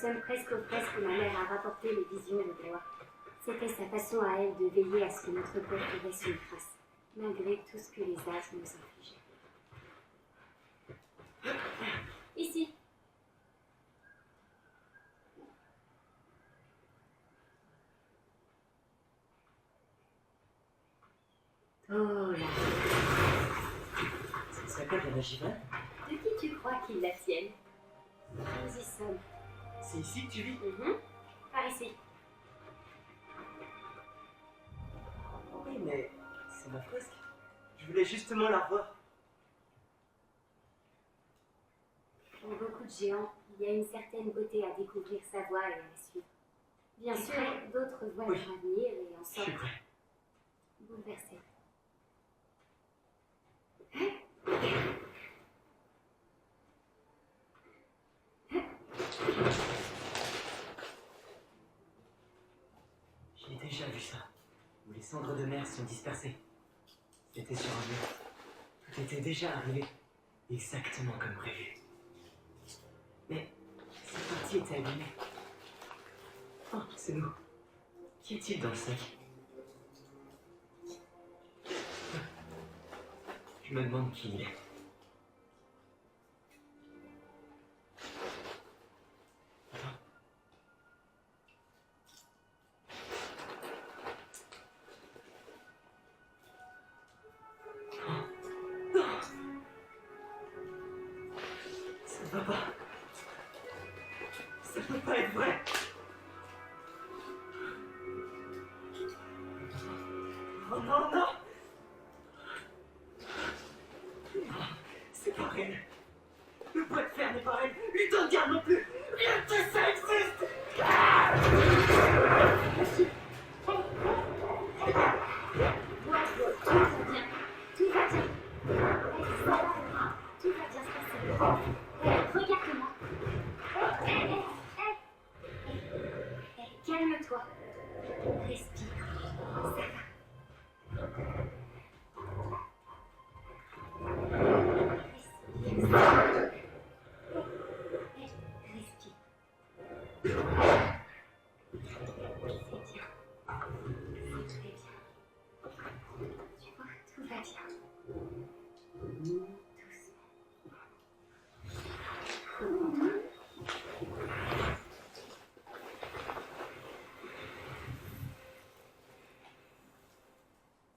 sommes presque aux fraises que ma mère a rapporté les visions de gloire. C'était sa façon à elle de veiller à ce que notre peuple laisse une trace, malgré tout ce que les âges nous infligeaient. Ici. Oh là. Ça s'appelle la Magivale? De qui tu crois qu'ils la tiennent? Nous y sommes. C'est ici que tu vis? Par ici. Oui, mais c'est ma fresque. Je voulais justement la revoir. Pour beaucoup de géants, il y a une certaine beauté à découvrir sa voie et à la suivre. Bien sûr, d'autres voient leur avenir et en Je suis sortent prêt. bouleversés. J'ai déjà vu ça, où les cendres de mer sont dispersées. C'était sur un mur. Tout était déjà arrivé, exactement comme prévu. Mais cette partie était abîmée. Oh, c'est nous. Qu'y a-t-il dans le sac? Je me demande qui il est. Ça peut pas être vrai. Oh non, non. C'est pas réel. Le bois de fer n'est pas réel. Putain de garde non plus. Rien de tout ça existe. Tout va bien. Tout va bien se passer. Regarde-moi. Calme-toi. Respire. Ça va. Respire. C'est bien. C'est très bien. Tu vois, tout va bien. Doucement.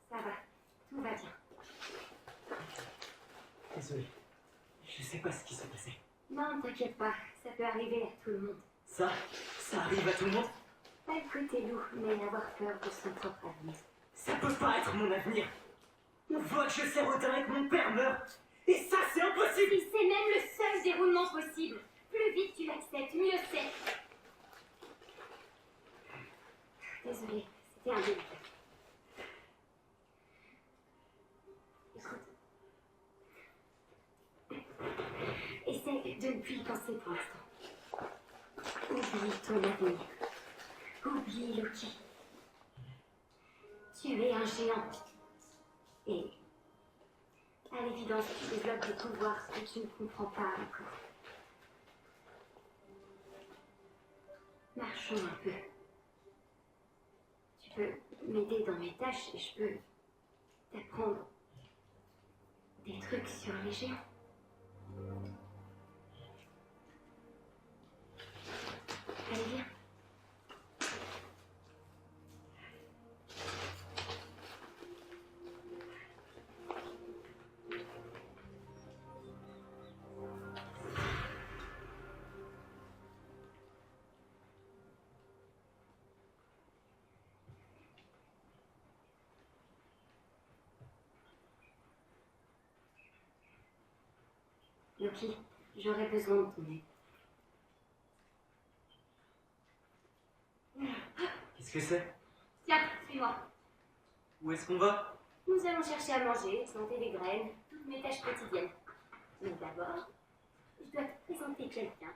Ça va, tout va bien. Désolé. Je sais pas ce qui s'est passé. Non, t'inquiète pas, ça peut arriver à tout le monde. Ça arrive à tout le monde? Pas le côté lourd, mais avoir peur de son propre avenir. Ça peut pas être mon avenir. On voit que je sers Odin et que mon père meurt. Et ça, c'est impossible. Si c'est même le seul déroulement possible, plus vite tu l'acceptes, mieux c'est. Désolée, c'était indélicat. Écoute. Essaye de ne plus y penser pour l'instant. Oublie ton avenir. Oublie Loki. Tu es un géant. Et à l'évidence, tu développes des pouvoirs que tu ne comprends pas encore. Marchons un peu. Tu peux m'aider dans mes tâches et je peux t'apprendre des trucs sur les géants. Allez, viens. Loki, j'aurais besoin de ton aide. Qu'est-ce que c'est? Tiens, suis-moi. Où est-ce qu'on va? Nous allons chercher à manger, planter des graines, toutes mes tâches quotidiennes. Mais d'abord, je dois te présenter quelqu'un.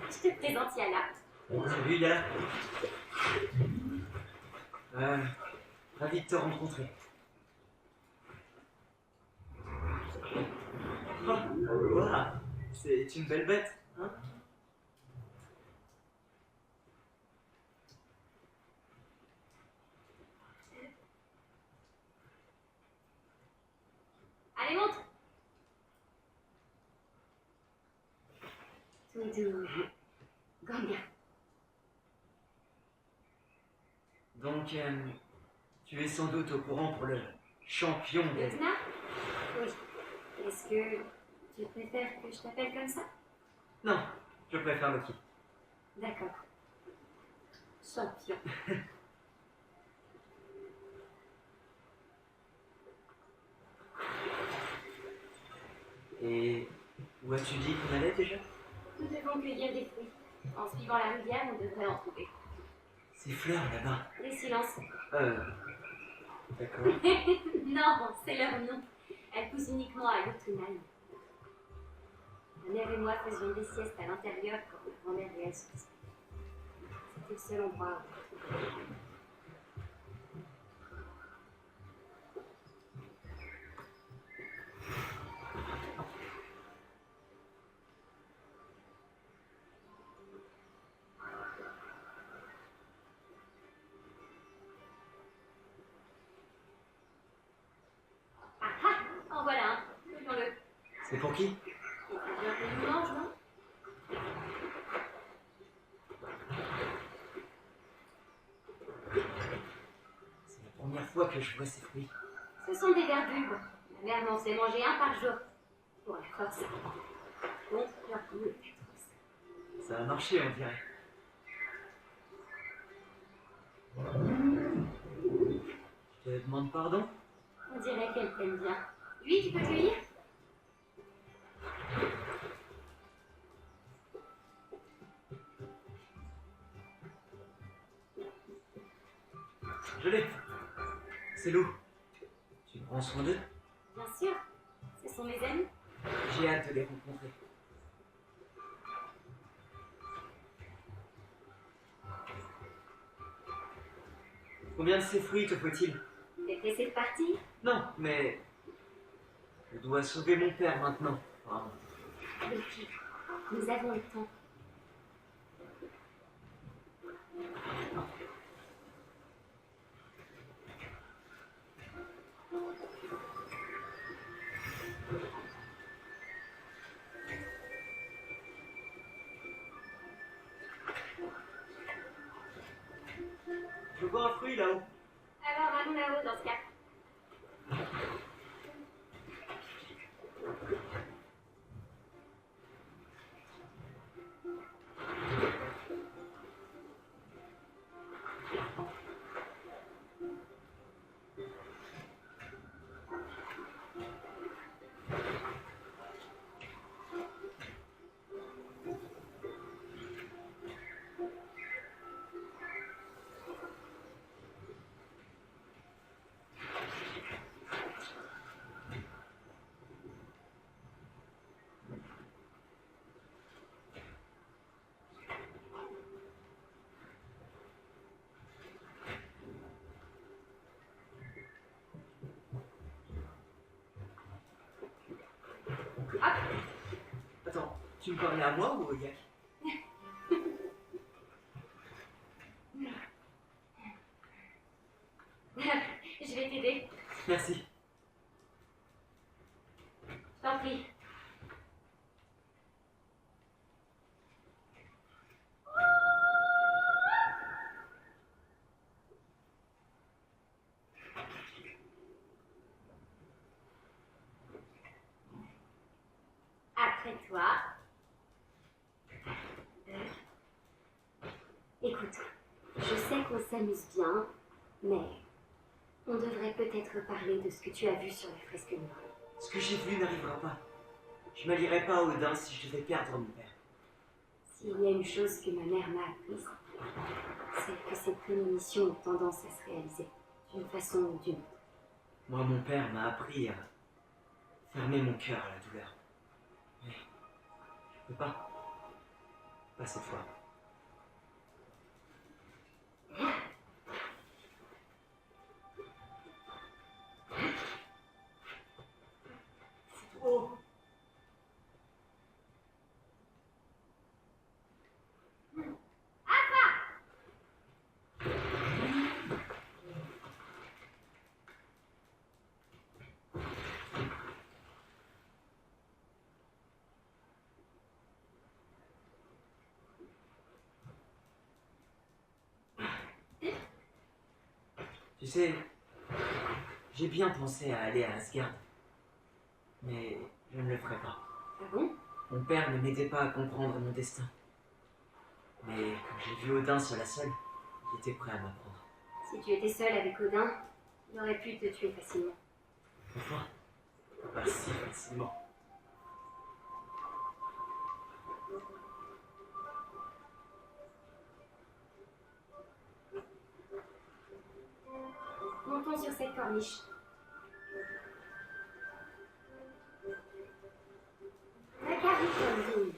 Je te présente Yana. Salut, Yana. Ravi de te rencontrer. Oh, voilà. C'est une belle bête, hein? Allez, monte! Tout Gambien. Donc, tu es sans doute au courant pour le champion des... Lieutenant? Oui. Est-ce que tu préfères que je t'appelle comme ça? Non, je préfère Loki. D'accord. Champion. Et où as-tu dit qu'on allait déjà? Nous devons cueillir des fruits. En suivant la rivière, on devrait en trouver. Ces fleurs là-bas. Les silences. D'accord. Non, c'est leur nom. Elles poussent uniquement à l'automne. Ma mère et moi faisions des siestes à l'intérieur quand ma grand-mère et elle se disputaient. C'était le seul endroit où on trouvait. Ah ah! En voilà un. Faisons-le. C'est pour qui? Et tu veux que nous mange, non? C'est la première fois que je vois ces fruits. Ce sont des verdures. Ma mère m'en fait manger un par jour. Pour la force. Contre leur goût est atroce. Ça a marché, on dirait. Je te demande pardon? On dirait qu'elle t'aime bien. Oui, tu peux cueillir? Je l'ai. C'est Lou. Tu prends soin d'eux? Bien sûr. Ce sont mes amis. J'ai hâte de les rencontrer. Combien de ces fruits te faut-il? T'es pressé de partir? Non, mais... Je dois sauver mon père maintenant. Vraiment. Loki, nous avons le temps. Je vois un fruit là-haut. Alors allons là-haut dans ce cas. Hop. Attends, tu me parlais à moi ou au yak? Je vais t'aider. Merci. Je t'en prie. Après toi. Écoute, je sais qu'on s'amuse bien, mais on devrait peut-être parler de ce que tu as vu sur les fresques murales. Ce que j'ai vu n'arrivera pas. Je m'allierai pas à Odin si je devais perdre mon père. S'il y a une chose que ma mère m'a apprise, c'est que ces prémonitions ont tendance à se réaliser, d'une façon ou d'une autre. Moi, mon père m'a appris à fermer mon cœur à la douleur. Mais je peux pas. Pas cette fois. Oh. Tu sais, j'ai bien pensé à aller à Asgard, mais je ne le ferai pas. Ah bon? Mon père ne m'aidait pas à comprendre mon destin. Mais quand j'ai vu Odin sur la Seule, il était prêt à m'apprendre. Si tu étais seul avec Odin, il aurait pu te tuer facilement. Enfin, pas si facilement. Montons sur cette corniche. La carrière comme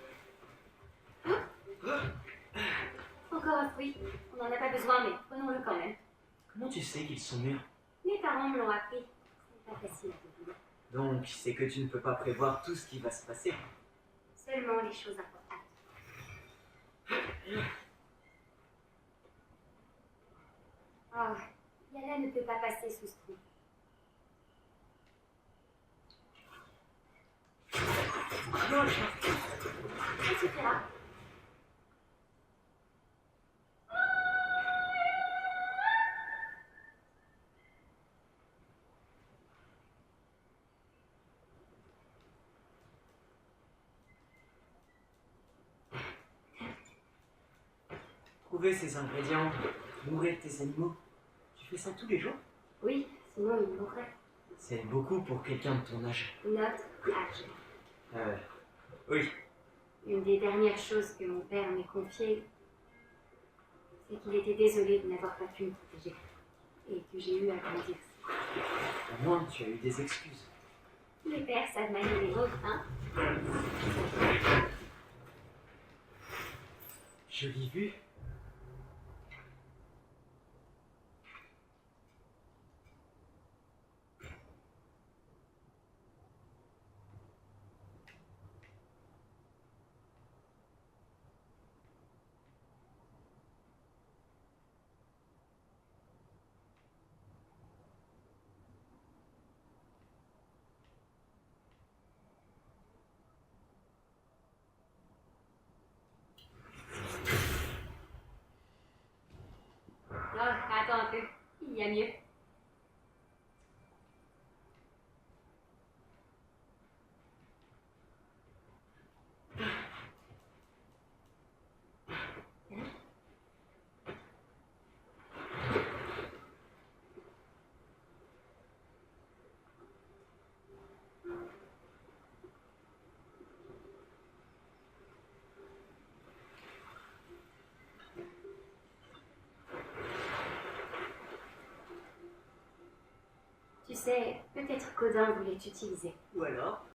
Encore un fruit. On n'en a pas besoin, mais prenons-le quand même. Comment tu sais qu'ils sont mûrs? Mes parents me l'ont appris. C'est pas facile à deviner. Donc, c'est que tu ne peux pas prévoir tout ce qui va se passer. Seulement les choses importantes. Oh, Yana ne peut pas passer sous ce trou. Ça suffira. Trouver ces ingrédients, nourrir tes animaux, tu fais ça tous les jours? Oui, sinon il mourrait. C'est beaucoup pour quelqu'un de ton âge. Notre âge. Oui. Une des dernières choses que mon père m'ait confiées, c'est qu'il était désolé de n'avoir pas pu me protéger. Et que j'ai eu à grandir. Au moins, tu as eu des excuses. Les pères savent manier les vôtres, hein? Jolie vue. Oh, attends un peu. Il y a mieux. Tu sais, peut-être qu'Odin voulait t'utiliser. Ou alors,